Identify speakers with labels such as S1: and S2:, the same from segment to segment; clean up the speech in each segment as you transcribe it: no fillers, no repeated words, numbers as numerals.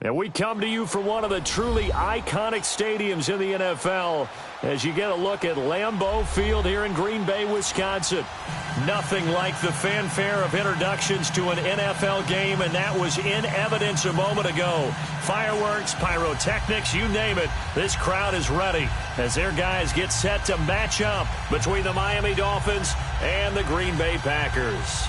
S1: And we come to you from one of the truly iconic stadiums in the NFL as you get a look at Lambeau Field here in Green Bay, Wisconsin. Nothing like the fanfare of introductions to an NFL game, and that was in evidence a moment ago. Fireworks, pyrotechnics, you name it. This crowd is ready as their guys get set to match up between the Miami Dolphins and the Green Bay Packers.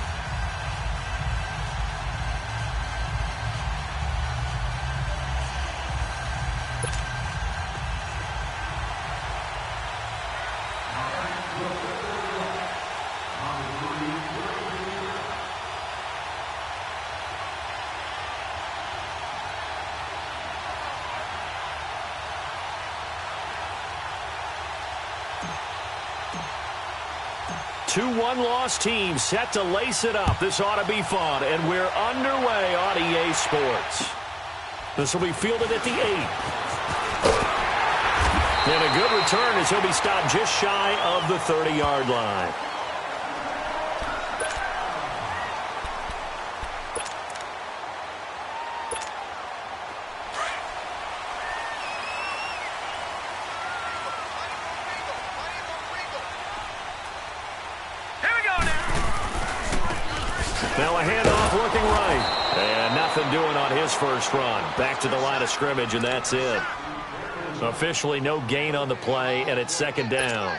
S1: Two one-loss teams set to lace it up. This ought to be fun, and we're underway on EA Sports. This will be fielded at the 8. And a good return as he'll be stopped just shy of the 30-yard line. Now a handoff looking right. And nothing doing on his first run. Back to the line of scrimmage, and that's it. Officially no gain on the play, and it's second down.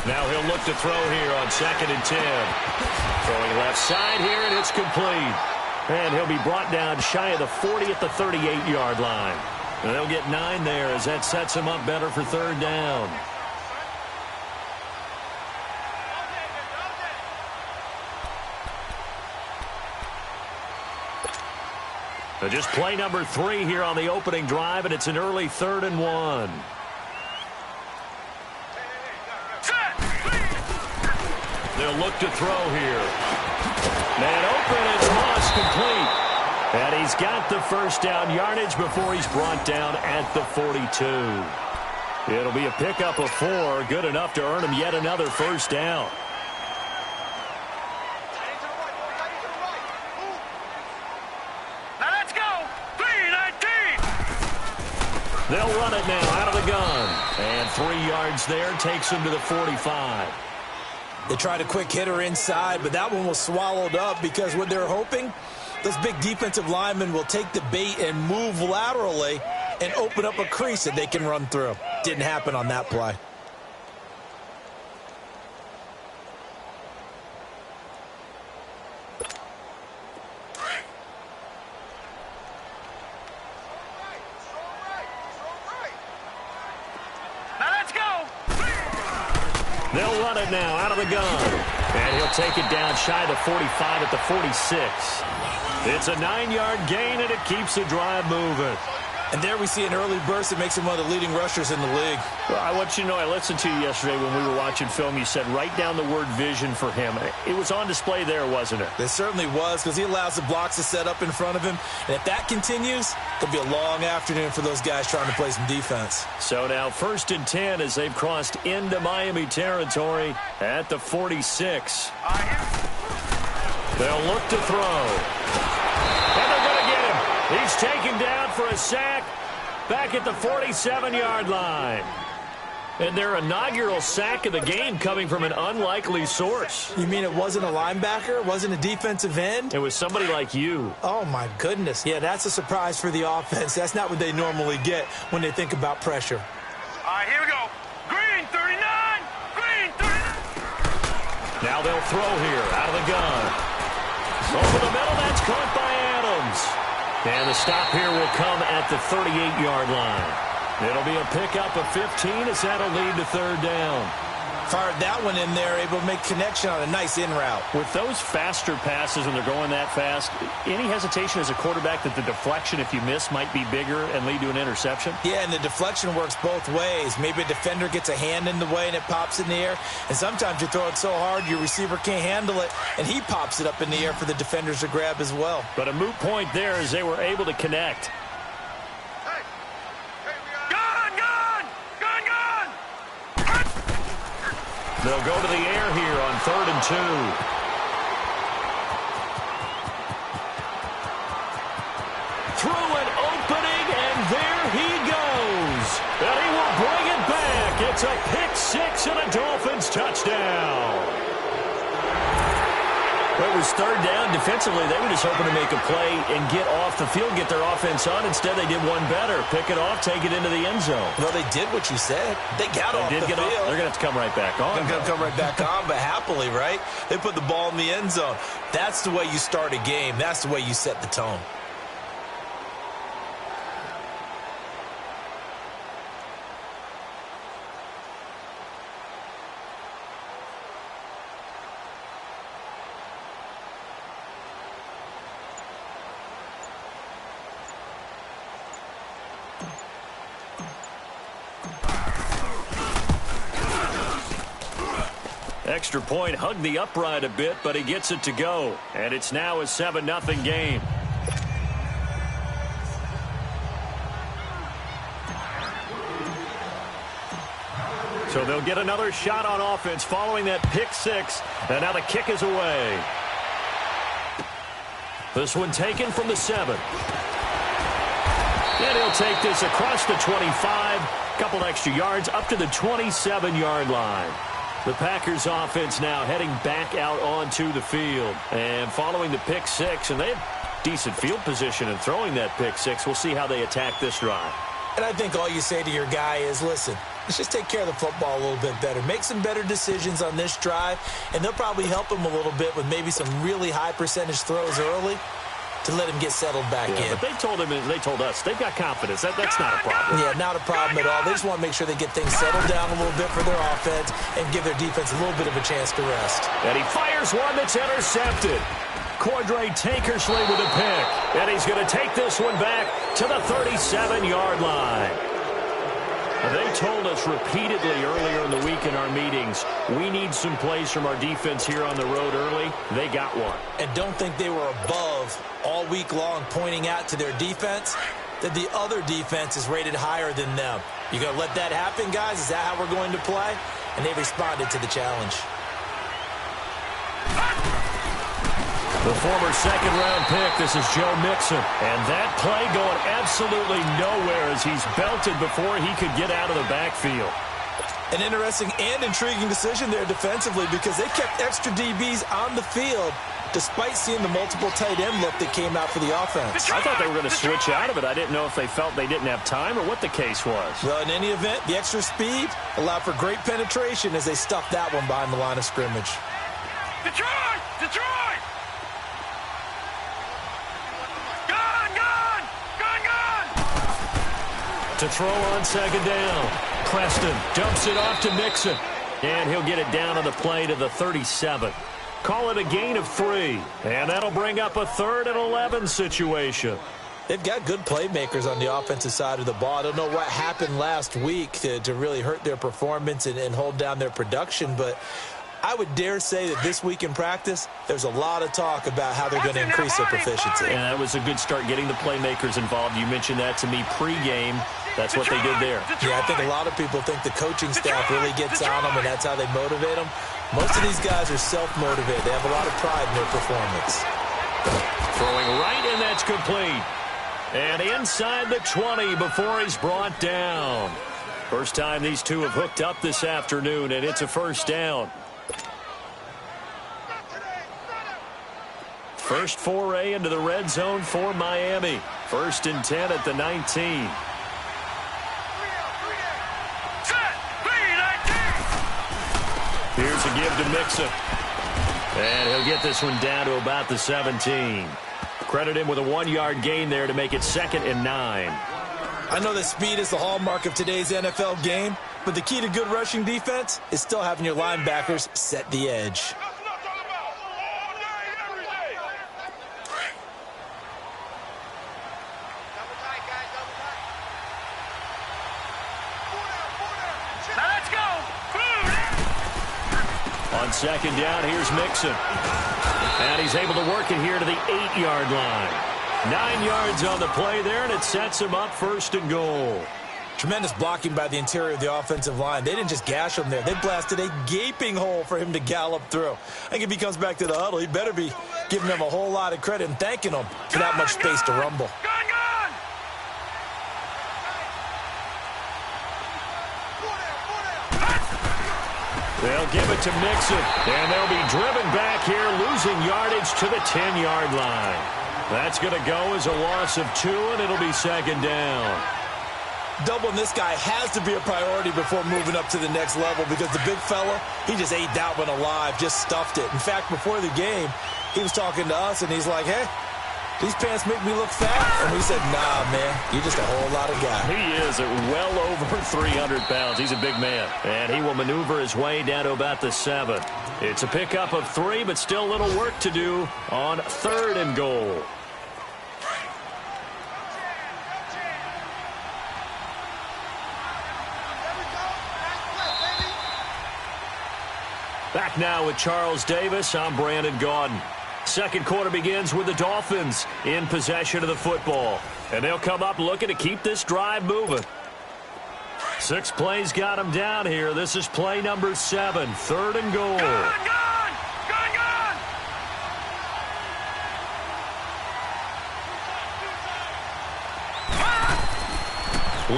S1: Now he'll look to throw here on 2nd and 10. Throwing left side here, and it's complete. And he'll be brought down shy of the 40 at the 38-yard line. And they'll get 9 there as that sets him up better for third down. So just play number 3 here on the opening drive, and it's an early 3rd and 1. They'll look to throw here. And open, it's Moss complete. And he's got the first down yardage before he's brought down at the 42. It'll be a pickup of 4, good enough to earn him yet another first down.
S2: Now let's go. 3-19.
S1: They'll run it now out of the gun. And 3 yards there takes him to the 45.
S3: They tried a quick hitter inside, but that one was swallowed up because what they're hoping, those big defensive linemen will take the bait and move laterally and open up a crease that they can run through. Didn't happen on that play.
S1: They'll run it now out of the gun. And he'll take it down shy of the 45 at the 46. It's a 9-yard gain, and it keeps the drive moving.
S3: And there we see an early burst that makes him one of the leading rushers in the league.
S4: Well, I want you to know, I listened to you yesterday when we were watching film. You said write down the word vision for him. It was on display there, wasn't it?
S3: It certainly was, because he allows the blocks to set up in front of him. And if that continues, it'll be a long afternoon for those guys trying to play some defense.
S1: So now 1st and 10 as they've crossed into Miami territory at the 46. They'll look to throw. And they're going to get him. He's taken down for a sack back at the 47-yard line. And their inaugural sack of the game coming from an unlikely source.
S3: You mean it wasn't a linebacker? It wasn't a defensive end?
S1: It was somebody like you.
S3: Oh, my goodness. Yeah, that's a surprise for the offense. That's not what they normally get when they think about pressure.
S2: All right, here we go. Green 39. Green 39.
S1: Now they'll throw here out of the gun. Over the middle, that's caught by Adams. And the stop here will come at the 38-yard line. It'll be a pickup of 15 as that'll lead to third down.
S3: Fired that one in there, able to make connection on a nice in route.
S4: With those faster passes when they're going that fast, any hesitation as a quarterback that the deflection, if you miss, might be bigger and lead to an interception?
S3: Yeah, and the deflection works both ways. Maybe a defender gets a hand in the way and it pops in the air. And sometimes you throw it so hard your receiver can't handle it, and he pops it up in the air for the defenders to grab as well.
S4: But a moot point there as they were able to connect. They'll go to the air here on 3rd and 2. Through an opening, and there he goes. And he will bring it back. It's a pick-6 and a Dolphins touchdown. Well, it was 3rd down. Defensively, they were just hoping to make a play and get off the field, get their offense on. Instead, they did one better. Pick it off, take it into the end zone.
S3: Well, they did what you said. They got off the field.
S4: They're going to have to come right back on.
S3: They're going to come right back on, but happily, right? They put the ball in the end zone. That's the way you start a game. That's the way you set the tone.
S4: Extra point, hugged the upright a bit, but he gets it to go. And it's now a 7-0 game. So they'll get another shot on offense following that pick-6. And now the kick is away. This one taken from the 7. And he'll take this across the 25. Couple extra yards up to the 27-yard line. The Packers offense now heading back out onto the field. And following the pick-6, and they have decent field position in throwing that pick-6. We'll see how they attack this drive.
S3: And I think all you say to your guy is, listen, let's just take care of the football a little bit better. Make some better decisions on this drive, and they'll probably help him a little bit with maybe some really high percentage throws early to let him get settled back in.
S4: But they told us, they've got confidence. That's not a problem.
S3: Yeah, not a problem at all. They just want to make sure they get things settled down a little bit for their offense and give their defense a little bit of a chance to rest.
S4: And he fires one that's intercepted. Cordray Tankersley with a pick. And he's going to take this one back to the 37-yard line. They told us repeatedly earlier in the week in our meetings, we need some plays from our defense here on the road early. They got one.
S3: And don't think they were above all week long pointing out to their defense that the other defense is rated higher than them. You going to let that happen, guys? Is that how we're going to play? And they responded to the challenge.
S4: The former second-round pick, this is Joe Mixon. And that play going absolutely nowhere as he's belted before he could get out of the backfield.
S3: An interesting and intriguing decision there defensively because they kept extra DBs on the field despite seeing the multiple tight end look that came out for the offense.
S4: I thought they were going to switch out of it. I didn't know if they felt they didn't have time or what the case was.
S3: Well, in any event, the extra speed allowed for great penetration as they stuffed that one behind the line of scrimmage.
S2: Detroit! Detroit!
S4: To throw on second down. Preston dumps it off to Mixon. And he'll get it down on the play to the 37. Call it a gain of 3. And that'll bring up a 3rd and 11 situation.
S3: They've got good playmakers on the offensive side of the ball. I don't know what happened last week to really hurt their performance and hold down their production, but I would dare say that this week in practice, there's a lot of talk about how they're going to increase their proficiency.
S4: And that was a good start getting the playmakers involved. You mentioned that to me pregame. That's what they did there.
S3: Yeah, I think a lot of people think the coaching staff really gets on them, and that's how they motivate them. Most of these guys are self-motivated. They have a lot of pride in their performance.
S4: Throwing right, and that's complete. And inside the 20 before he's brought down. First time these two have hooked up this afternoon, and it's a first down. First foray into the red zone for Miami. 1st and 10 at the 19. Here's a give to Mixon. And he'll get this one down to about the 17. Credit him with a 1-yard gain there to make it 2nd and 9.
S3: I know that speed is the hallmark of today's NFL game, but the key to good rushing defense is still having your linebackers set the edge.
S1: On second down, here's Mixon. And he's able to work it here to the 8-yard line. 9 yards on the play there, and it sets him up 1st and goal.
S3: Tremendous blocking by the interior of the offensive line. They didn't just gash him there. They blasted a gaping hole for him to gallop through. I think if he comes back to the huddle, he better be giving them a whole lot of credit and thanking them for that much space to rumble.
S1: They'll give it to Mixon, and they'll be driven back here, losing yardage to the 10-yard line. That's going to go as a loss of 2, and it'll be 2nd down.
S3: Doubling this guy has to be a priority before moving up to the next level because the big fella, he just ate that one alive, just stuffed it. In fact, before the game, he was talking to us, and he's like, hey, these pants make me look fat. And we said, nah, man, you're just a whole lot of guy.
S1: He is at well over 300 pounds. He's a big man. And he will maneuver his way down to about the 7. It's a pickup of 3, but still a little work to do on 3rd and goal. Back now with Charles Davis. I'm Brandon Gaudin. Second quarter begins with the Dolphins in possession of the football. And they'll come up looking to keep this drive moving. 6 plays got them down here. This is play number 7, 3rd and goal.
S2: Gun!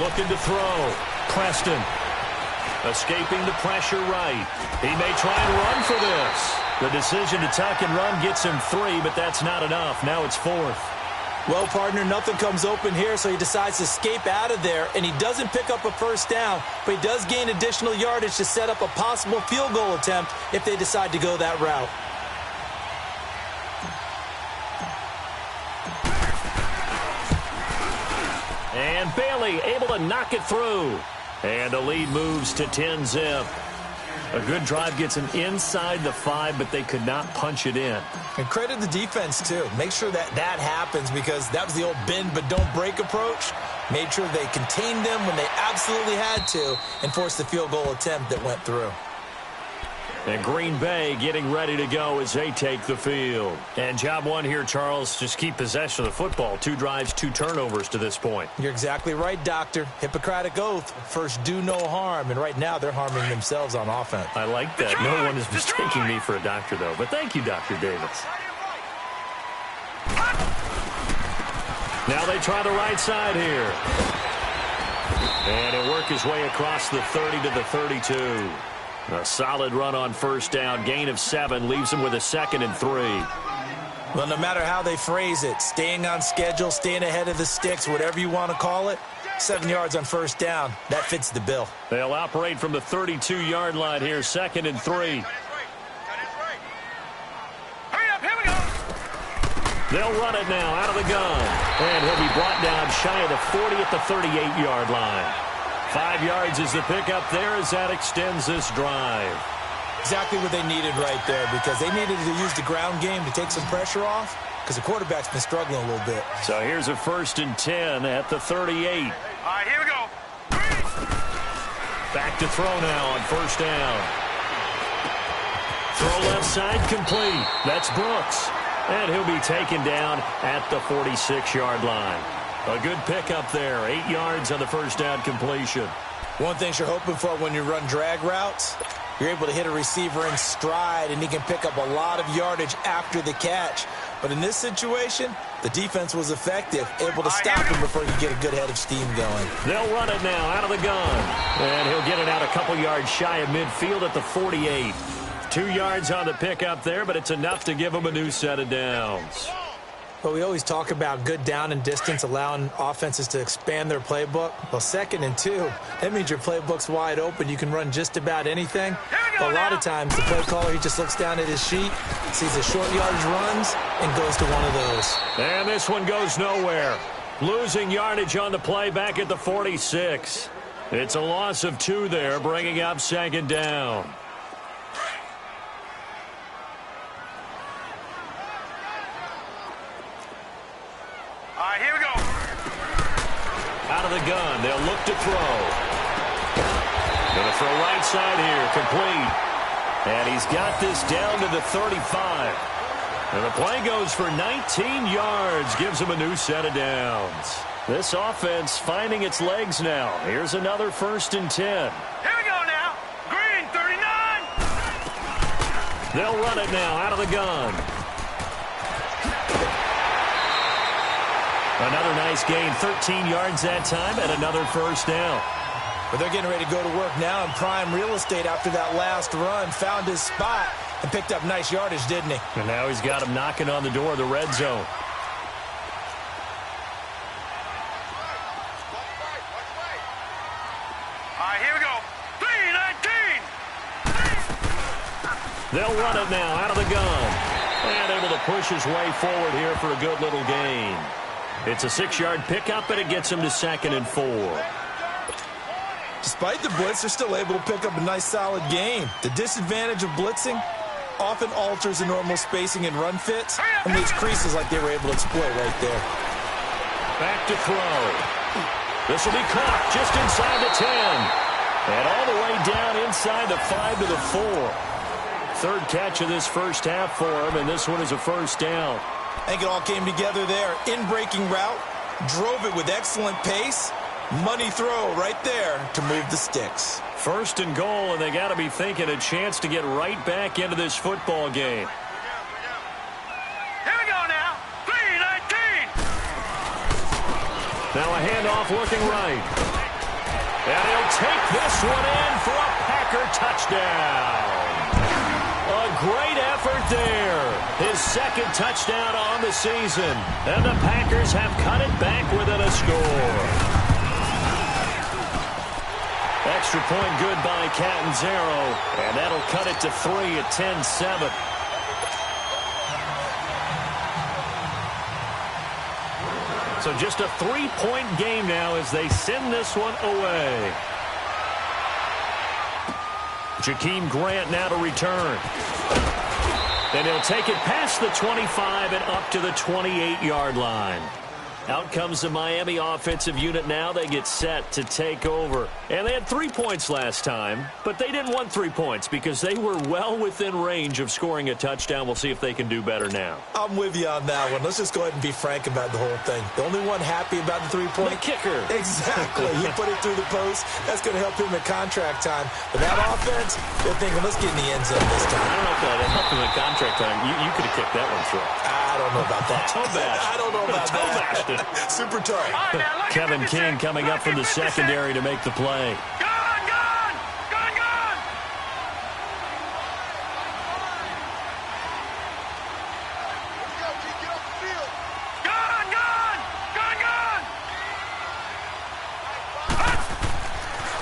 S1: Looking to throw. Preston. Escaping the pressure right. He may try and run for this. The decision to tuck and run gets him 3, but that's not enough. Now it's 4th.
S3: Well, partner, nothing comes open here, so he decides to escape out of there, and he doesn't pick up a 1st down, but he does gain additional yardage to set up a possible field goal attempt if they decide to go that route.
S1: And Bailey able to knock it through. And the lead moves to 10-zip. A good drive gets him inside the 5, but they could not punch it in.
S3: And credit the defense, too. Make sure that happens because that was the old bend but don't break approach. Made sure they contained them when they absolutely had to and forced the field goal attempt that went through.
S1: And Green Bay getting ready to go as they take the field. And job 1 here, Charles, just keep possession of the football. 2 drives, 2 turnovers to this point.
S3: You're exactly right, Doctor. Hippocratic oath. First, do no harm. And right now, they're harming themselves on offense.
S1: I like that. No one is mistaking me for a doctor, though. But thank you, Dr. Davis. Now they try the right side here. And he'll work his way across the 30 to the 32. A solid run on 1st down. Gain of 7 leaves him with a 2nd and 3.
S3: Well, no matter how they phrase it, staying on schedule, staying ahead of the sticks, whatever you want to call it, 7 yards on 1st down, that fits the bill.
S1: They'll operate from the 32-yard line here, 2nd and 3.
S2: Hurry up, here we go!
S1: They'll run it now out of the gun. And he'll be brought down shy of the 40 at the 38-yard line. 5 yards is the pickup there as that extends this drive.
S3: Exactly what they needed right there because they needed to use the ground game to take some pressure off because the quarterback's been struggling a little bit.
S1: So here's a 1st and 10 at the 38.
S2: All right, here we go.
S1: Back to throw now on 1st down. Throw left side complete. That's Brooks. And he'll be taken down at the 46-yard line. A good pickup there. 8 yards on the 1st down completion.
S3: One thing you're hoping for when you run drag routes, you're able to hit a receiver in stride, and he can pick up a lot of yardage after the catch. But in this situation, the defense was effective, able to stop him before you get a good head of steam going.
S1: They'll run it now out of the gun. And he'll get it out a couple yards shy of midfield at the 48. 2 yards on the pickup there, but it's enough to give him a new set of downs.
S3: But we always talk about good down and distance, allowing offenses to expand their playbook. Well, 2nd and 2, that means your playbook's wide open. You can run just about anything. But a lot of times, the play caller, he just looks down at his sheet, sees the short yardage runs, and goes to one of those.
S1: And this one goes nowhere. Losing yardage on the play back at the 46. It's a loss of 2 there, bringing up second down.
S2: All right, here we go.
S1: Out of the gun, they'll look to throw. Going to throw right side here, complete. And he's got this down to the 35. And the play goes for 19 yards, gives him a new set of downs. This offense finding its legs now. Here's another 1st and 10.
S2: Here we go now. Green, 39.
S1: They'll run it now out of the gun. Another nice gain, 13 yards that time, and another 1st down.
S3: But they're getting ready to go to work now in prime real estate after that last run. Found his spot and picked up nice yardage, didn't he?
S1: And now he's got him knocking on the door of the red zone.
S2: All right, here we go. 3-19.
S1: They'll run it now out of the gun. And able to push his way forward here for a good little gain. It's a 6-yard pickup, and it gets him to 2nd and 4.
S3: Despite the blitz, they're still able to pick up a nice, solid gain. The disadvantage of blitzing often alters the normal spacing and run fits and leaves creases like they were able to exploit right there.
S1: Back to throw. This will be caught just inside the 10. And all the way down inside the 5 to the 4. 3rd catch of this first half for him, and this one is a 1st down.
S3: I think it all came together there. In-breaking route, drove it with excellent pace. Money throw right there to move the sticks.
S1: 1st and goal, and they got to be thinking a chance to get right back into this football game.
S2: Here we go now. 3-19.
S1: Now a handoff looking right. And he'll take this one in for a Packer touchdown. A great effort there. His 2nd touchdown on the season. And the Packers have cut it back within a score. Extra point good by Catanzaro. And that'll cut it to 3 at 10-7. So just a 3-point game now as they send this one away. Jakeem Grant now to return. And he'll take it past the 25 and up to the 28-yard line. Out comes the Miami offensive unit now. They get set to take over. And they had 3 points last time, but they didn't want 3 points because they were well within range of scoring a touchdown. We'll see if they can do better now.
S3: I'm with you on that one. Let's just go ahead and be frank about the whole thing. The only one happy about the 3-point?
S1: The kicker.
S3: Exactly. He put it through the post. That's going to help him in contract time. But that offense, they're thinking, let's get in the end zone this time.
S1: I don't know if that helped him in contract time. You could have kicked that one through.
S3: I don't know about that.
S1: I
S3: don't know about that. Super toe.
S2: All right, now look
S1: Kevin
S2: at
S1: King
S2: 56.
S1: coming up from the secondary to make the play.
S2: Gun, gun, gun, gun. Gun, gun, gun,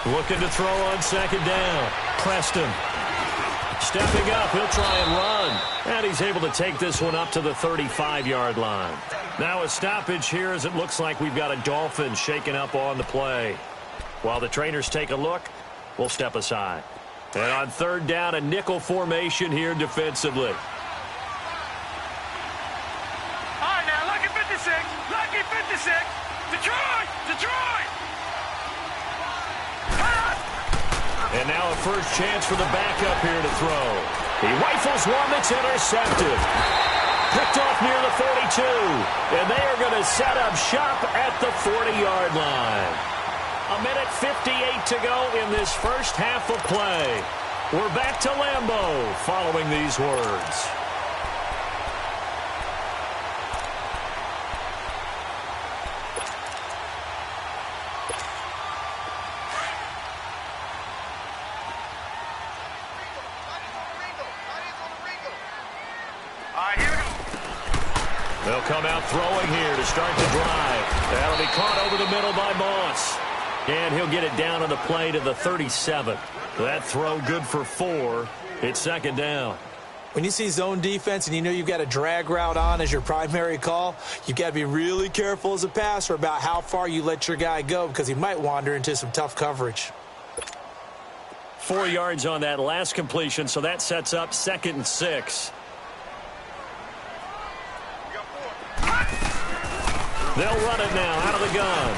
S2: gun.
S1: Looking to throw on 2nd down. Preston. Stepping up, he'll try and run. And he's able to take this one up to the 35-yard line. Now a stoppage here as it looks like we've got a Dolphin shaking up on the play. While the trainers take a look, we'll step aside. And on 3rd down, a nickel formation here defensively.
S2: All right, now lucky 56. Lucky 56. Detroit, Detroit.
S1: And now a first chance for the backup here to throw. He rifles one that's intercepted. Picked off near the 42. And they are going to set up shop at the 40-yard line. 1:58 to go in this first half of play. We're back to Lambeau following these words. They'll come out throwing here to start the drive. That'll be caught over the middle by Moss. And he'll get it down on the play to the 37. That throw good for 4. It's 2nd down.
S3: When you see zone defense and you know you've got a drag route on as your primary call, you've got to be really careful as a passer about how far you let your guy go because he might wander into some tough coverage.
S1: 4 yards on that last completion, so that sets up 2nd and 6. They'll run it now out of the gun.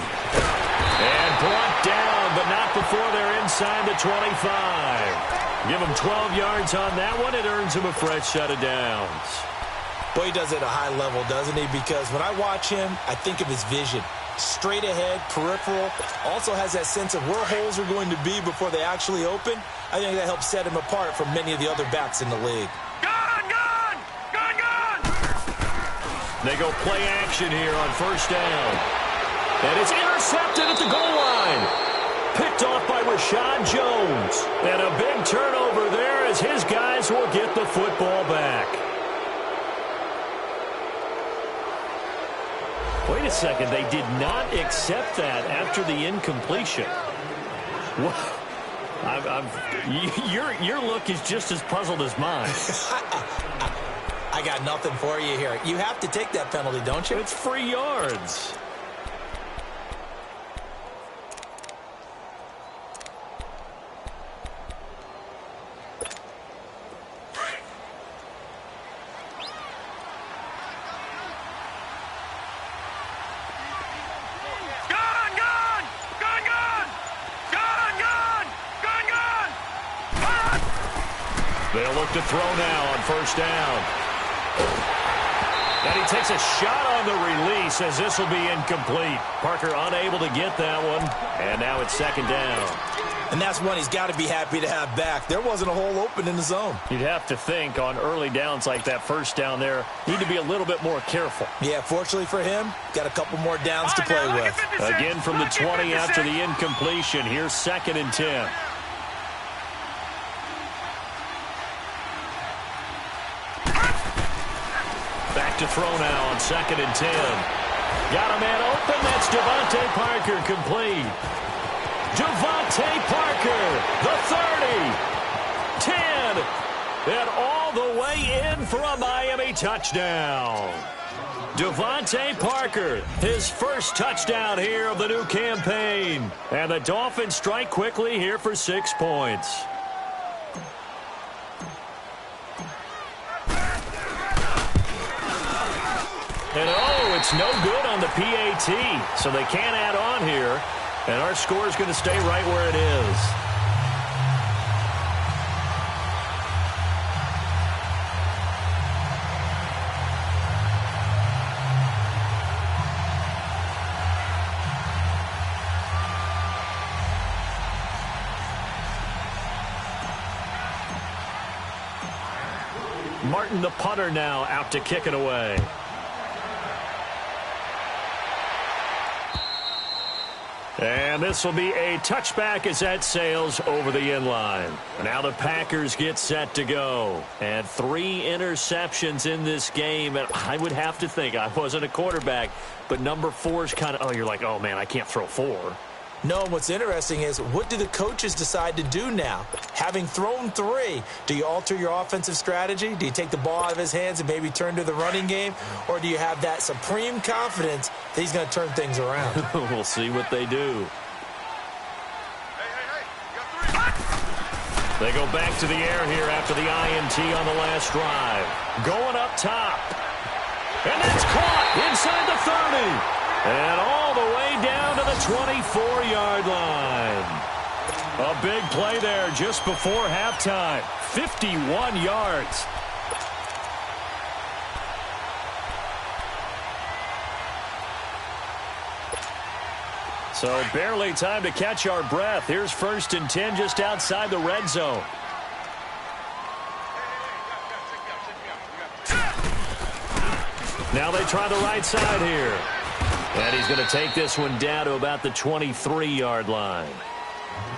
S1: And brought down, but not before they're inside the 25. Give him 12 yards on that one. It earns him a fresh set of downs.
S3: Boy, he does it at a high level, doesn't he? Because when I watch him, I think of his vision. Straight ahead, peripheral. Also has that sense of where holes are going to be before they actually open. I think that helps set him apart from many of the other backs in the league.
S2: Gun, gun! Gun, gun!
S1: They go play action here on 1st down. And it's intercepted at the goal line. Picked off by Rashad Jones. And a big turnover there as his guys will get the football back. Wait a second. They did not accept that after the incompletion. Your look is just as puzzled as mine.
S3: I got nothing for you here. You have to take that penalty, don't you?
S1: It's free yards. They'll look to throw now on 1st down. And he takes a shot on the release as this will be incomplete. Parker unable to get that one. And now it's 2nd down.
S3: And that's one he's got to be happy to have back. There wasn't a hole open in the zone.
S1: You'd have to think on early downs like that 1st down there, need to be a little bit more careful.
S3: Yeah, fortunately for him, got a couple more downs to play with.
S1: Again from the 20 after the incompletion. Here's 2nd and 10. Back to throw now on 2nd and 10. Got a man open. That's Devontae Parker complete. Devontae Parker, the 30, 10, and all the way in for a Miami touchdown. Devontae Parker, his first touchdown here of the new campaign. And the Dolphins strike quickly here for 6 points. And oh, it's no good on the PAT, so they can't add on here. And our score is going to stay right where it is. Martin, the punter, now out to kick it away. And this will be a touchback as that sails over the end line. Now the Packers get set to go. And 3 interceptions in this game. And I would have to think, I wasn't a quarterback, but number 4 is kind of, oh, you're like, oh, man, I can't throw 4.
S3: No, what's interesting is what do the coaches decide to do now? Having thrown 3, do you alter your offensive strategy? Do you take the ball out of his hands and maybe turn to the running game? Or do you have that supreme confidence that he's going to turn things around?
S1: We'll see what they do. They go back to the air here after the INT on the last drive. Going up top. And that's caught inside the 30. And all the way down to the 24-yard line. A big play there just before halftime. 51 yards. So barely time to catch our breath. Here's 1st and 10 just outside the red zone. Now they try the right side here. And he's going to take this one down to about the 23-yard line.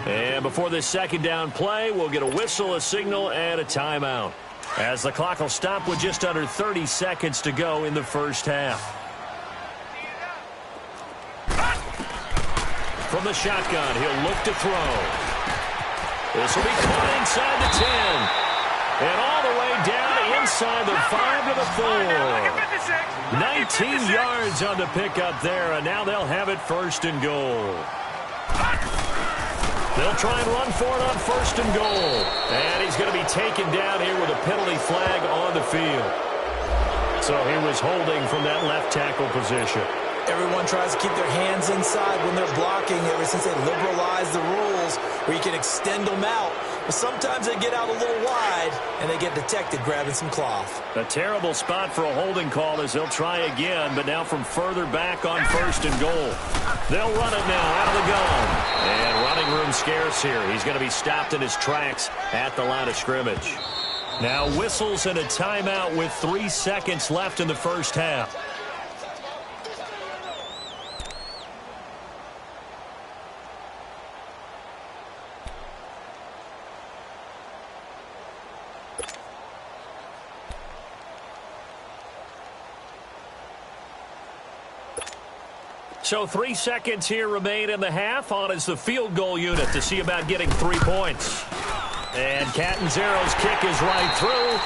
S1: And before this 2nd down play, we'll get a whistle, a signal, and a timeout. As the clock will stop with just under 30 seconds to go in the first half. From the shotgun, he'll look to throw. This will be caught inside the 10. And all the way down inside the 5 to the 4. 19
S2: 56.
S1: yards on the pickup there, and now they'll have it first and goal. They'll try and run for it on first and goal. And he's going to be taken down here with a penalty flag on the field. So he was holding from that left tackle position.
S3: Everyone tries to keep their hands inside when they're blocking ever since they liberalized the rules where you can extend them out. But sometimes they get out a little wide and they get detected grabbing some cloth.
S1: A terrible spot for a holding call as they'll try again, but now from further back on first and goal. They'll run it now out of the gun. And running room scarce here. He's going to be stopped in his tracks at the line of scrimmage. Now whistles and a timeout with 3 seconds left in the first half. So 3 seconds here remain in the half. On is the field goal unit to see about getting 3 points. And Catanzaro's kick is right through.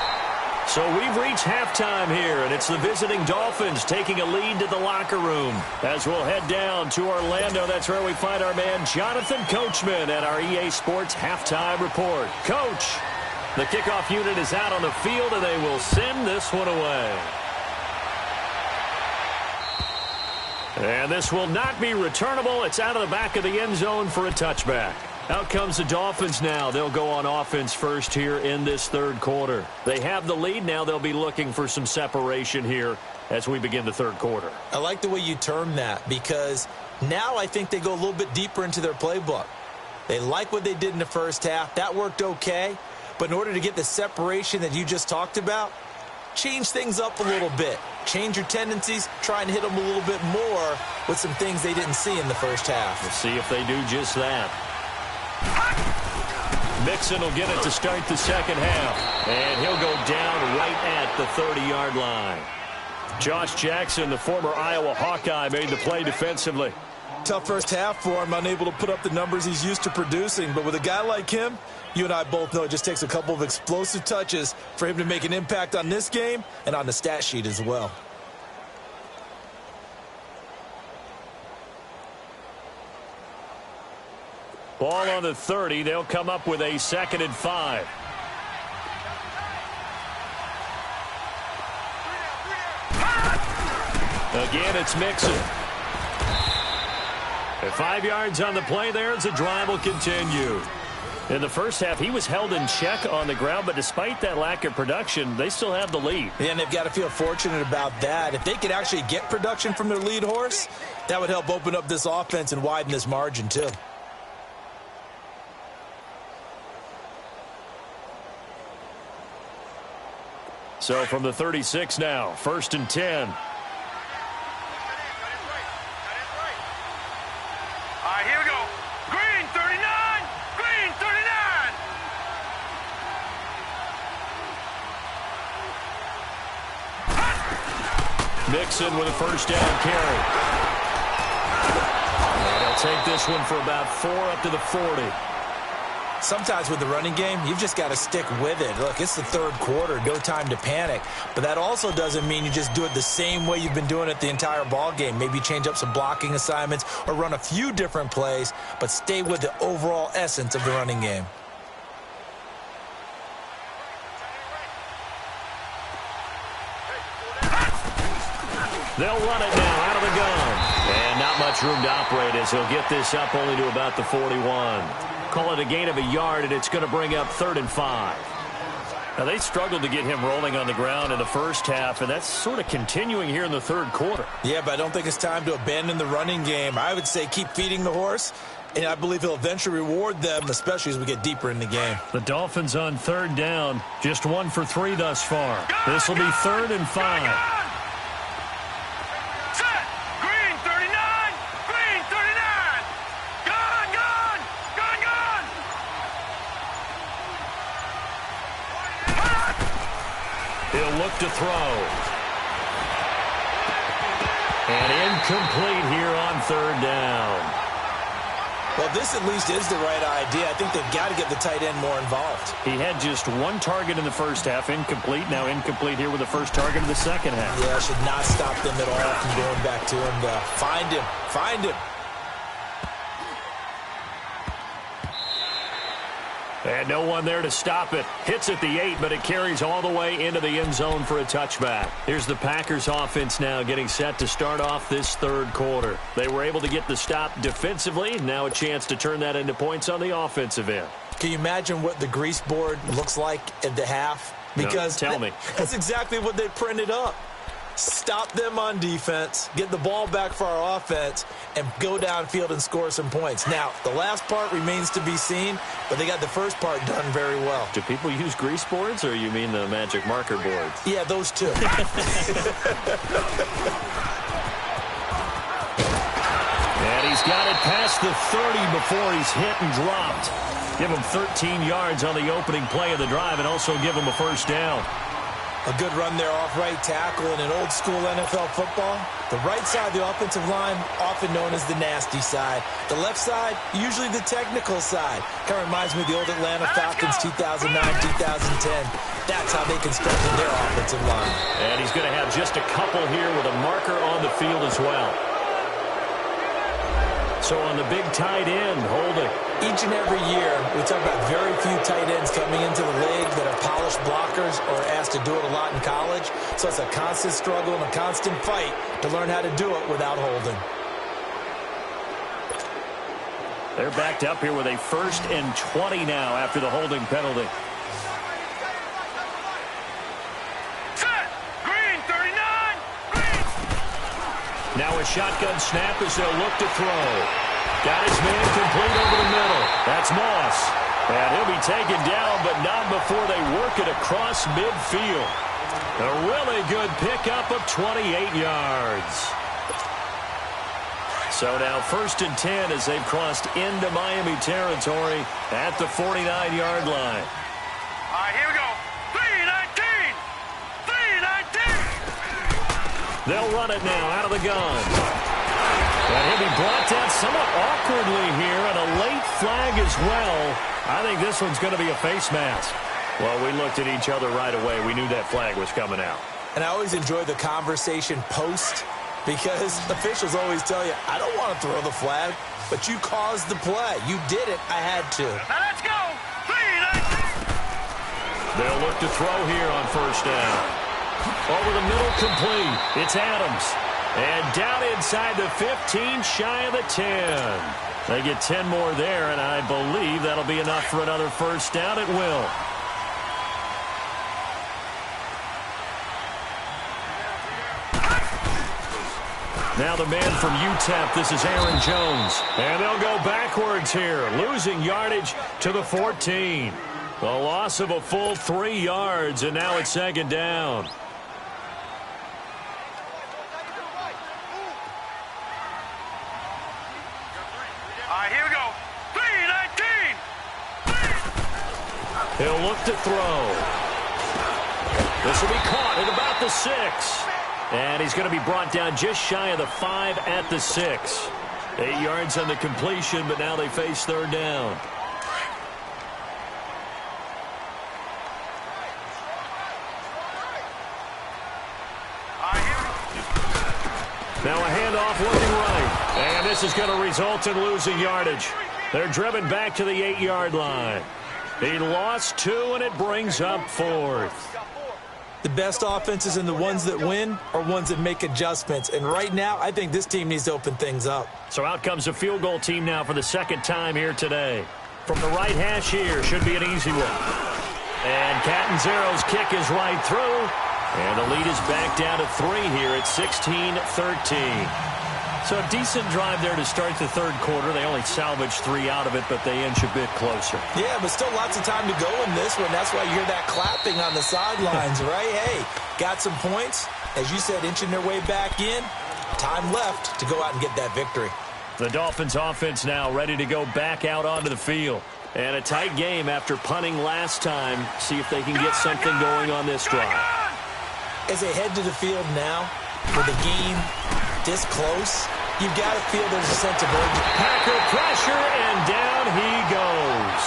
S1: So we've reached halftime here, and it's the visiting Dolphins taking a lead to the locker room. As we'll head down to Orlando, that's where we find our man Jonathan Coachman at our EA Sports Halftime Report. Coach, the kickoff unit is out on the field, and they will send this one away. And this will not be returnable. It's out of the back of the end zone for a touchback. Out comes the Dolphins now. They'll go on offense first here in this third quarter. They have the lead now. They'll be looking for some separation here as we begin the third quarter.
S3: I like the way you term that because now I think they go a little bit deeper into their playbook. They like what they did in the first half. That worked okay. But in order to get the separation that you just talked about, change things up a little bit. Change your tendencies, try and hit them a little bit more with some things they didn't see in the first half.
S1: We'll see if they do just that. Mixon will get it to start the second half. And he'll go down right at the 30-yard line. Josh Jackson, the former Iowa Hawkeye, made the play defensively.
S3: Tough first half for him, unable to put up the numbers he's used to producing. But with a guy like him, you and I both know it just takes a couple of explosive touches for him to make an impact on this game and on the stat sheet as well.
S1: Ball on the 30. They'll come up with a 2nd and 5. Again, it's Mixon. At 5 yards on the play there as the drive will continue. In the first half, he was held in check on the ground, but despite that lack of production, they still have the lead.
S3: Yeah, and they've got to feel fortunate about that. If they could actually get production from their lead horse, that would help open up this offense and widen this margin too.
S1: So from the 36 now, 1st and 10.
S2: Here we go. Green 39. Green 39.
S1: Mixon with a first down carry. And he'll take this one for about 4 up to the 40.
S3: Sometimes with the running game, you've just got to stick with it. Look, it's the third quarter, no time to panic. But that also doesn't mean you just do it the same way you've been doing it the entire ball game. Maybe change up some blocking assignments or run a few different plays, but stay with the overall essence of the running game.
S1: They'll run it now out of the gun. And not much room to operate as he'll get this up only to about the 41. Call it a gain of a yard, and it's going to bring up 3rd and 5. Now, they struggled to get him rolling on the ground in the first half, and that's sort of continuing here in the third quarter.
S3: Yeah, but I don't think it's time to abandon the running game. I would say keep feeding the horse, and I believe he'll eventually reward them, especially as we get deeper in the game.
S1: The Dolphins on 3rd down, just 1 for 3 thus far. This will be 3rd and 5. He'll look to throw. And incomplete here on 3rd down.
S3: Well, this at least is the right idea. I think they've got to get the tight end more involved.
S1: He had just one target in the first half, incomplete. Now incomplete here with the first target of the second half.
S3: Yeah, should not stop them at all from going back to him. Find him. Find him.
S1: And no one there to stop it. Hits at the 8, but it carries all the way into the end zone for a touchback. Here's the Packers offense now getting set to start off this third quarter. They were able to get the stop defensively. Now a chance to turn that into points on the offensive end.
S3: Can you imagine what the grease board looks like at the half? Because
S1: no, tell me.
S3: That's exactly what they printed up. Stop them on defense, get the ball back for our offense, and go downfield and score some points. Now, the last part remains to be seen, but they got the first part done very well.
S1: Do people use grease boards, or you mean the magic marker boards?
S3: Yeah, those two.
S1: And he's got it past the 30 before he's hit and dropped. Give him 13 yards on the opening play of the drive and also give him a first down.
S3: A good run there off right tackle in an old-school NFL football. The right side of the offensive line, often known as the nasty side. The left side, usually the technical side. Kind of reminds me of the old Atlanta Falcons 2009, 2010. That's how they constructed their offensive line.
S1: And he's going to have just a couple here with a marker on the field as well. So on the big tight end, Holding.
S3: Each and every year, we talk about very few tight ends coming into the league that are polished blockers or asked to do it a lot in college. So it's a constant struggle and a constant fight to learn how to do it without holding.
S1: They're backed up here with a 1st and 20 now after the holding penalty.
S2: Set. Green, 39. Green.
S1: Now a shotgun snap as they'll look to throw. Got his man complete over the middle. That's Moss. And he'll be taken down, but not before they work it across midfield. A really good pickup of 28 yards. So now 1st and 10 as they've crossed into Miami territory at the 49-yard line.
S2: All right, here we go. 319. 319.
S1: They'll run it now out of the gun. And he'll be brought down somewhat awkwardly here, and a late flag as well. I think this one's going to be a face mask. Well, we looked at each other right away. We knew that flag was coming out.
S3: And I always enjoy the conversation post because officials always tell you, I don't want to throw the flag, but you caused the play. You did it. I had to.
S2: Now let's go. 319.
S1: They'll look to throw here on 1st down. Over the middle, complete. It's Adams. And down inside the 15, shy of the 10. They get 10 more there, and I believe that'll be enough for another 1st down. It will. Now the man from UTEP, this is Aaron Jones. And they'll go backwards here, losing yardage to the 14. The loss of a full 3 yards, and now it's 2nd down.
S2: Here we go. 319.
S1: He'll look to throw. This will be caught at about the 6. And he's going to be brought down just shy of the 5 at the 6. 8 yards on the completion, but now they face 3rd down. Now a handoff looking right. And this is going to result in losing yardage. They're driven back to the 8-yard line. He lost 2, and it brings up 4th.
S3: The best offenses and the ones that win are ones that make adjustments. And right now, I think this team needs to open things up.
S1: So out comes a field goal team now for the 2nd time here today. From the right hash here, should be an easy one. And Catanzaro's kick is right through. And the lead is back down to 3 here at 16-13. So a decent drive there to start the 3rd quarter. They only salvaged 3 out of it, but they inch a bit closer.
S3: Yeah, but still lots of time to go in this one. That's why you hear that clapping on the sidelines, right? Hey, got some points. As you said, inching their way back in. Time left to go out and get that victory.
S1: The Dolphins offense now ready to go back out onto the field. And a tight game after punting last time. See if they can get something going on this drive.
S3: As they head to the field now, with the game this close, you've got to feel there's a sense of urgency.
S1: Packer pressure, and down he goes.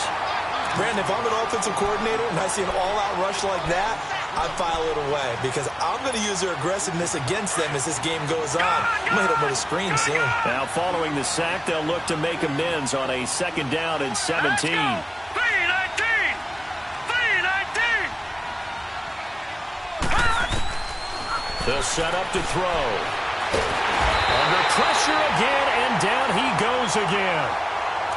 S3: Brandon, if I'm an offensive coordinator and I see an all-out rush like that, I'd file it away because I'm going to use their aggressiveness against them as this game goes on. I'm going to hit them with a screen soon.
S1: Now, following the sack, they'll look to make amends on a 2nd down and 17.
S2: 3-19! 3-19!
S1: They'll set up to throw. Under pressure again, and down he goes again.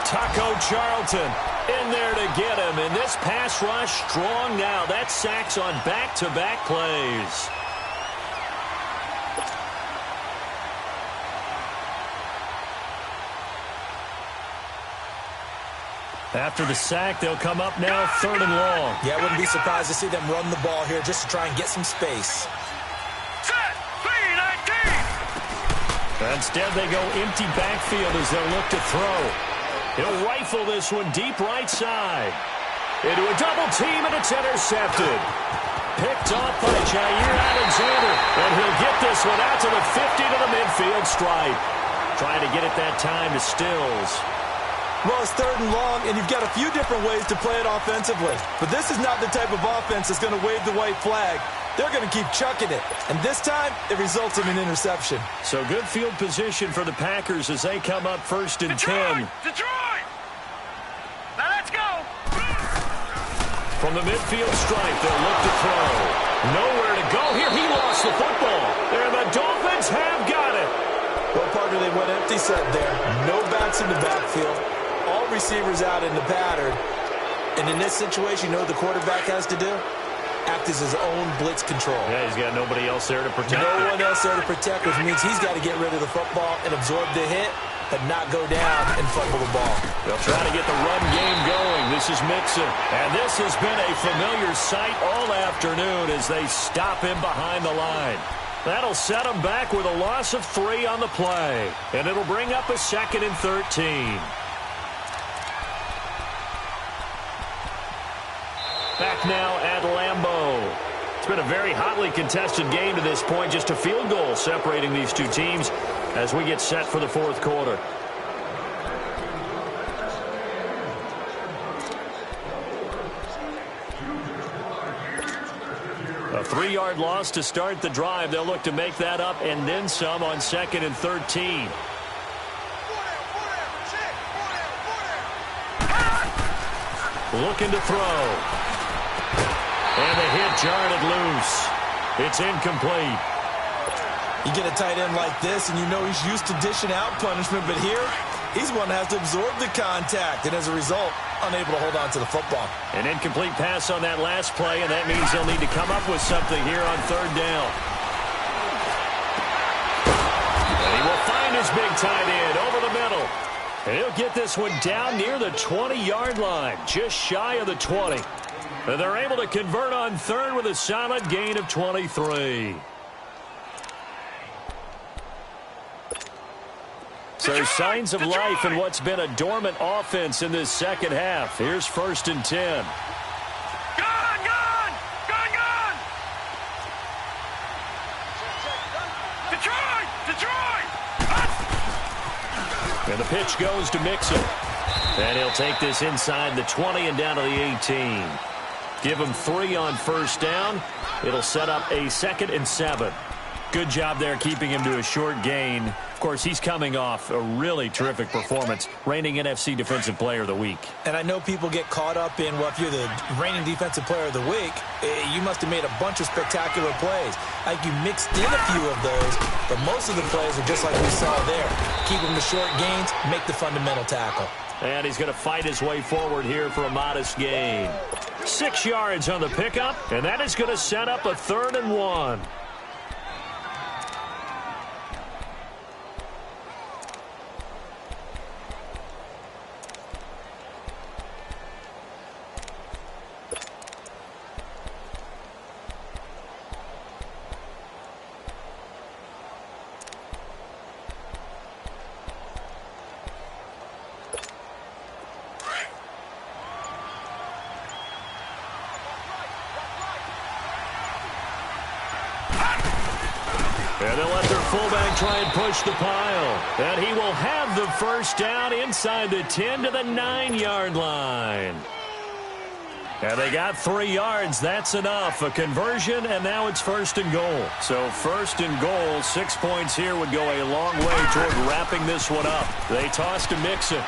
S1: Taco Charlton in there to get him, and this pass rush strong now. That's sacks on back-to-back plays. After the sack, they'll come up now 3rd and long.
S3: Yeah, I wouldn't be surprised to see them run the ball here just to try and get some space.
S2: Set! 3-19!
S1: Instead, they go empty backfield as they'll look to throw. He'll rifle this one deep right side. Into a double team, and it's intercepted. Picked off by Jair Alexander. And he'll get this one out to the 50 to the midfield stripe. Trying to get it that time to Stills.
S3: Well, it's 3rd and long, and you've got a few different ways to play it offensively. But this is not the type of offense that's going to wave the white flag. They're going to keep chucking it. And this time, it results in an interception.
S1: So good field position for the Packers as they come up 1st and 10.
S2: Detroit! Now let's go!
S1: From the midfield stripe, they'll look to throw. Nowhere to go here. He lost the football. And the Dolphins have got it.
S3: Well, partner, they went empty set there. No backs in the backfield. All receivers out in the pattern. And in this situation, you know what the quarterback has to do? Act as his own blitz control.
S1: Yeah, he's got nobody else there to protect him.
S3: No one else there to protect, which means he's got to get rid of the football and absorb the hit, but not go down and fumble the ball.
S1: They'll try to get the run game going. This is Mixon. And this has been a familiar sight all afternoon as they stop him behind the line. That'll set him back with a loss of 3 on the play. And it'll bring up a 2nd and 13. Back now at Lambeau. It's been a very hotly contested game to this point. Just a field goal separating these two teams as we get set for the 4th quarter. A 3-yard loss to start the drive. They'll look to make that up and then some on 2nd and 13. Looking to throw. And the hit jarred it loose. It's incomplete.
S3: You get a tight end like this, and you know he's used to dishing out punishment, but here, he's one that has to absorb the contact, and as a result, unable to hold on to the football.
S1: An incomplete pass on that last play, and that means they'll need to come up with something here on 3rd down. And he will find his big tight end over the middle. And he'll get this one down near the 20-yard line, just shy of the 20. And they're able to convert on 3rd with a solid gain of 23. So signs of life in what's been a dormant offense in this 2nd half. Here's 1st and 10.
S2: Gone! Gone! Gone! Gone! Detroit! Detroit!
S1: And the pitch goes to Mixon. And he'll take this inside the 20 and down to the 18. Give him 3 on 1st down. It'll set up a 2nd and 7. Good job there keeping him to a short gain. Of course, he's coming off a really terrific performance, reigning NFC Defensive Player of the Week.
S3: And I know people get caught up in, well, if you're the reigning Defensive Player of the Week, you must have made a bunch of spectacular plays. I think you mixed in a few of those, but most of the plays are just like we saw there. Keep them to short gains, make the fundamental tackle.
S1: And he's going to fight his way forward here for a modest gain. 6 yards on the pickup, and that is going to set up a 3rd and 1. And they'll let their fullback try and push the pile. And he will have the first down inside the 10 to the 9-yard line. And they got 3 yards. That's enough. A conversion, and now it's first and goal. So first and goal, 6 points here would go a long way toward wrapping this one up. They toss to Mixon.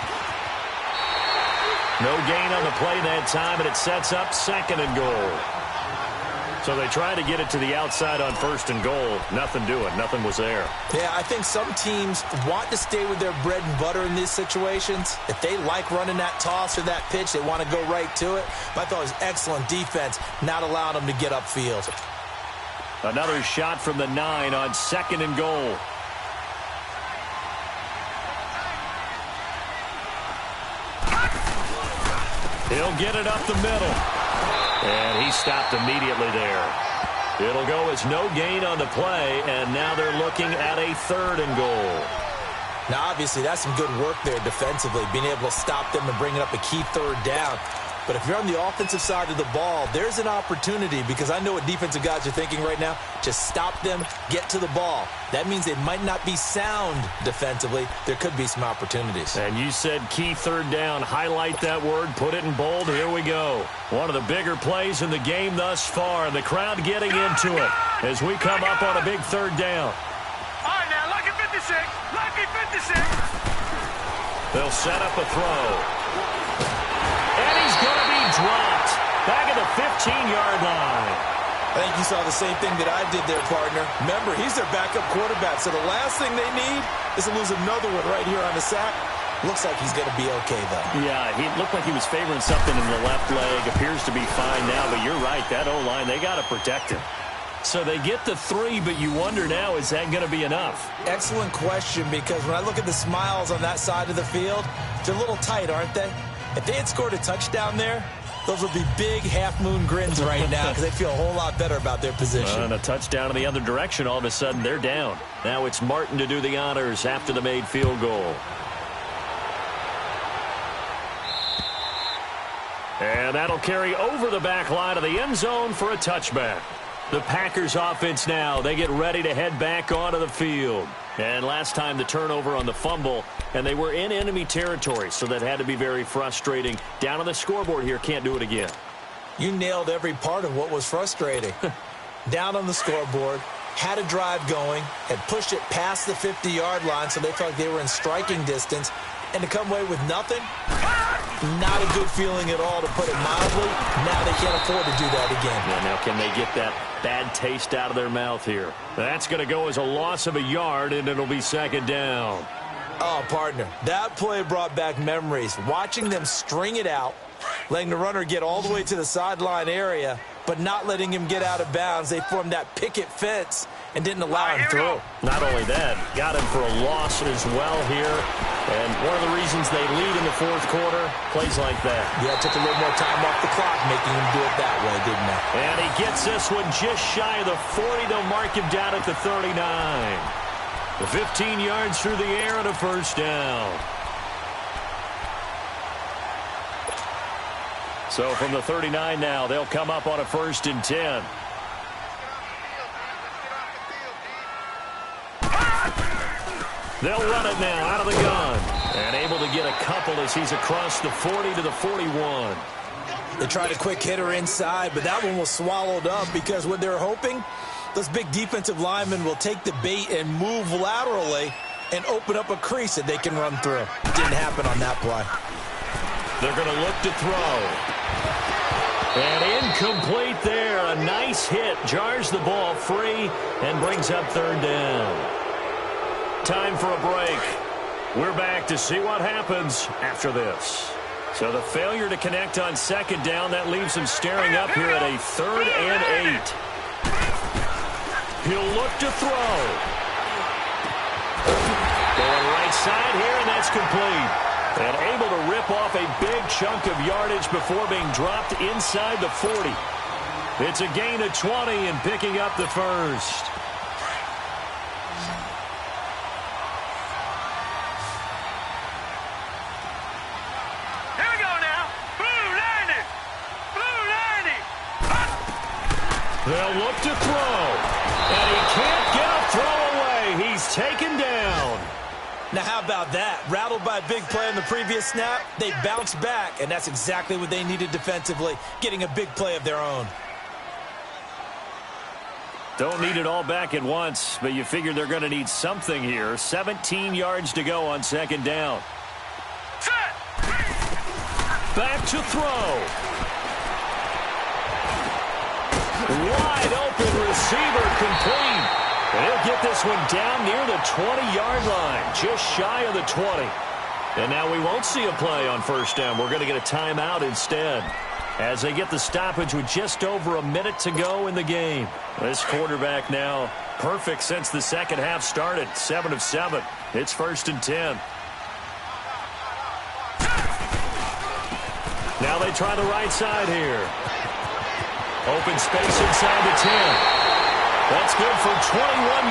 S1: No gain on the play that time, and it sets up second and goal. So they try to get it to the outside on first and goal. Nothing doing. Nothing was there.
S3: Yeah, I think some teams want to stay with their bread and butter in these situations. If they like running that toss or that pitch, they want to go right to it. But I thought it was excellent defense, not allowing them to get upfield.
S1: Another shot from the 9 on second and goal. He'll get it up the middle. And he stopped immediately there. It'll go as no gain on the play, and now they're looking at a third and goal.
S3: Now, obviously, that's some good work there defensively, being able to stop them and bringing up a key third down. But if you're on the offensive side of the ball, there's an opportunity, because I know what defensive guys are thinking right now. Just stop them, get to the ball. That means they might not be sound defensively. There could be some opportunities.
S1: And you said key third down. Highlight that word. Put it in bold. Here we go. One of the bigger plays in the game thus far. The crowd getting into it as we come up on a big third down.
S2: All right, now, lucky 56. Lucky 56.
S1: They'll set up a throw. And he's going to be dropped back at the 15-yard line.
S3: I think you saw the same thing that I did there, partner. Remember, he's their backup quarterback, so the last thing they need is to lose another one right here on the sack. Looks like he's going to be okay, though.
S1: Yeah, he looked like he was favoring something in the left leg. Appears to be fine now, but you're right. That O-line, they got to protect him. So they get the 3, but you wonder now, is that going to be enough?
S3: Excellent question, because when I look at the smiles on that side of the field, they're a little tight, aren't they? If they had scored a touchdown there, those would be big half-moon grins right now because they feel a whole lot better about their position.
S1: And a touchdown in the other direction, all of a sudden they're down. Now it's Martin to do the honors after the made field goal. And that'll carry over the back line of the end zone for a touchback. The Packers offense now, they get ready to head back onto the field. And last time the turnover on the fumble, and they were in enemy territory, so that had to be very frustrating. Down on the scoreboard here, can't do it again.
S3: You nailed every part of what was frustrating. Down on the scoreboard, had a drive going, had pushed it past the 50-yard line, so they felt like they were in striking distance, and to come away with nothing, not a good feeling at all, to put it mildly. Now they can't afford to do that again.
S1: Yeah, now can they get that bad taste out of their mouth here? That's going to go as a loss of a yard, and it'll be second down.
S3: Oh, partner, that play brought back memories. Watching them string it out, letting the runner get all the way to the sideline area, but not letting him get out of bounds. They formed that picket fence and didn't allow him through.
S1: Not only that, got him for a loss as well here. And one of the reasons they lead in the fourth quarter, plays like that.
S3: Yeah, it took a little more time off the clock making him do it that way, didn't it?
S1: And he gets this one just shy of the 40. They'll mark him down at the 39. The 15 yards through the air and a first down. So from the 39 now, they'll come up on a 1st and 10. They'll run it now out of the gun. And able to get a couple as he's across the 40 to the 41.
S3: They tried a quick hitter inside, but that one was swallowed up because what they're hoping, those big defensive linemen will take the bait and move laterally and open up a crease that they can run through. Didn't happen on that play.
S1: They're going to look to throw. And incomplete there. A nice hit. Jars the ball free and brings up third down. Time for a break. We're back to see what happens after this. So the failure to connect on second down, that leaves him staring up here at a 3rd and 8. He'll look to throw. Going right side here, and that's complete. And able to rip off a big chunk of yardage before being dropped inside the 40. It's a gain of 20 and picking up the first.
S2: Here we go now. Blue 90. Blue 90.
S1: They'll look to throw. And he can't get a throw away. he's taken down.
S3: Now, how about that? Rattled by a big play on the previous snap, they bounced back, and that's exactly what they needed defensively, getting a big play of their own.
S1: Don't need it all back at once, but you figure they're going to need something here. 17 yards to go on second down. Back to throw. Wide open receiver complete. And he'll get this one down near the 20-yard line, just shy of the 20. And now we won't see a play on first down. We're going to get a timeout instead, as they get the stoppage with just over a minute to go in the game. This quarterback now perfect since the second half started. 7 of 7. It's 1st and 10. Now they try the right side here. Open space inside the 10. That's good for 21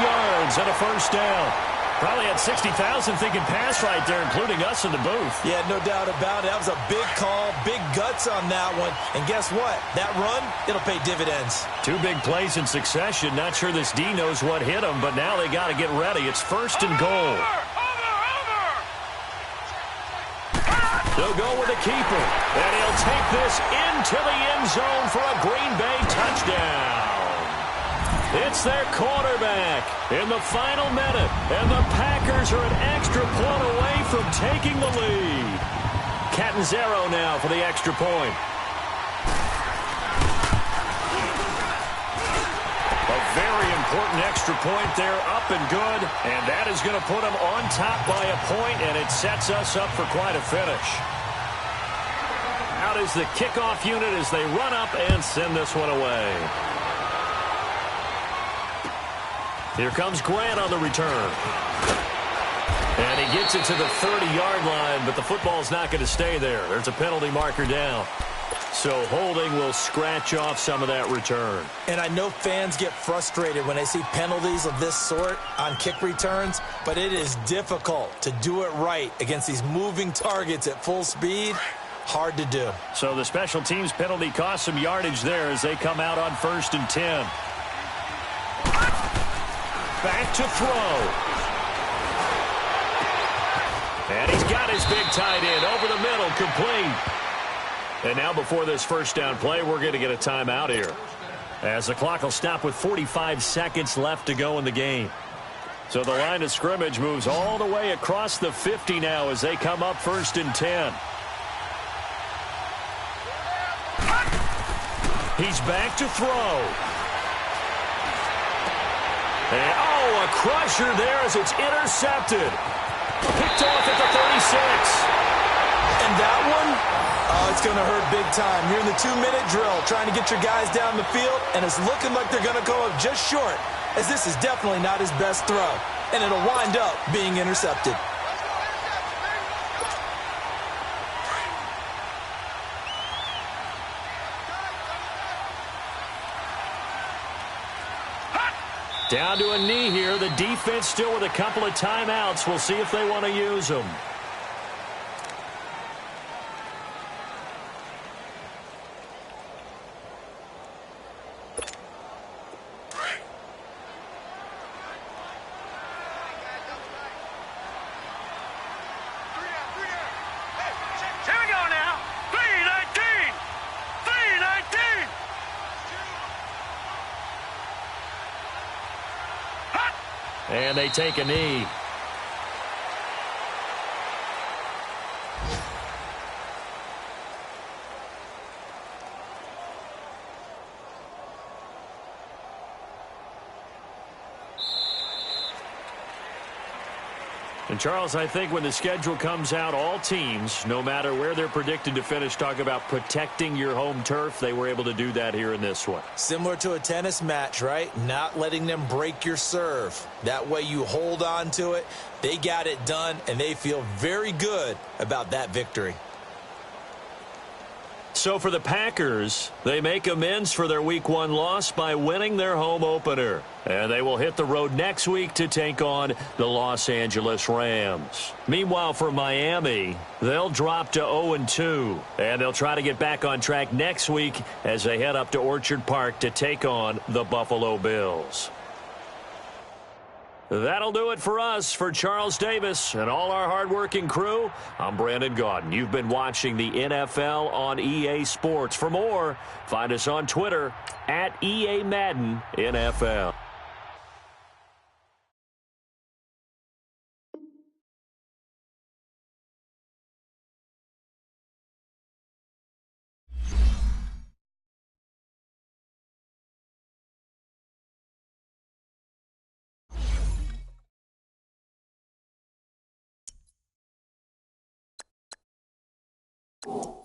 S1: yards and a first down. Probably had 60,000 thinking pass right there, including us in the booth.
S3: Yeah, no doubt about it. That was a big call, big guts on that one. And guess what? That run, it'll pay dividends.
S1: 2 big plays in succession. Not sure this D knows what hit him, but now they got to get ready. It's 1st and goal. They'll go with a keeper, and he'll take this into the end zone for a Green Bay touchdown. It's their quarterback in the final minute, and the Packers are an extra point away from taking the lead. Catanzaro now for the extra point. A very important extra point there, up and good, and that is going to put them on top by a point, and it sets us up for quite a finish. Out is the kickoff unit as they run up and send this one away. Here comes Grant on the return. And he gets it to the 30-yard line, but the football's not going to stay there. There's a penalty marker down. So holding will scratch off some of that return.
S3: And I know fans get frustrated when they see penalties of this sort on kick returns, but it is difficult to do it right against these moving targets at full speed. Hard to do.
S1: So the special teams penalty cost some yardage there as they come out on 1st and 10. Back to throw. And he's got his big tight end over the middle, complete. And now before this first down play, we're going to get a timeout here, as the clock will stop with 45 seconds left to go in the game. So the line of scrimmage moves all the way across the 50 now as they come up 1st and 10. He's back to throw. And, a crusher there as it's intercepted. Picked off at the 36.
S3: And that one, it's going to hurt big time. You're in the 2-minute drill trying to get your guys down the field, and it's looking like they're going to go up just short, as this is definitely not his best throw. And it'll wind up being intercepted.
S1: Down to a knee here. The defense still with a couple of timeouts. We'll see if they want to use them.
S2: Here we go now. 3-19. 3-19.
S1: And they take a knee. And Charles, I think when the schedule comes out, all teams, no matter where they're predicted to finish, talk about protecting your home turf. They were able to do that here in this one.
S3: Similar to a tennis match, right? Not letting them break your serve. That way you hold on to it. They got it done, and they feel very good about that victory.
S1: So for the Packers, they make amends for their Week 1 loss by winning their home opener. And they will hit the road next week to take on the Los Angeles Rams. Meanwhile, for Miami, they'll drop to 0-2. And they'll try to get back on track next week as they head up to Orchard Park to take on the Buffalo Bills. That'll do it for us. For Charles Davis and all our hardworking crew, I'm Brandon Gaudin. You've been watching the NFL on EA Sports. For more, find us on Twitter at EA Madden NFL.
S5: You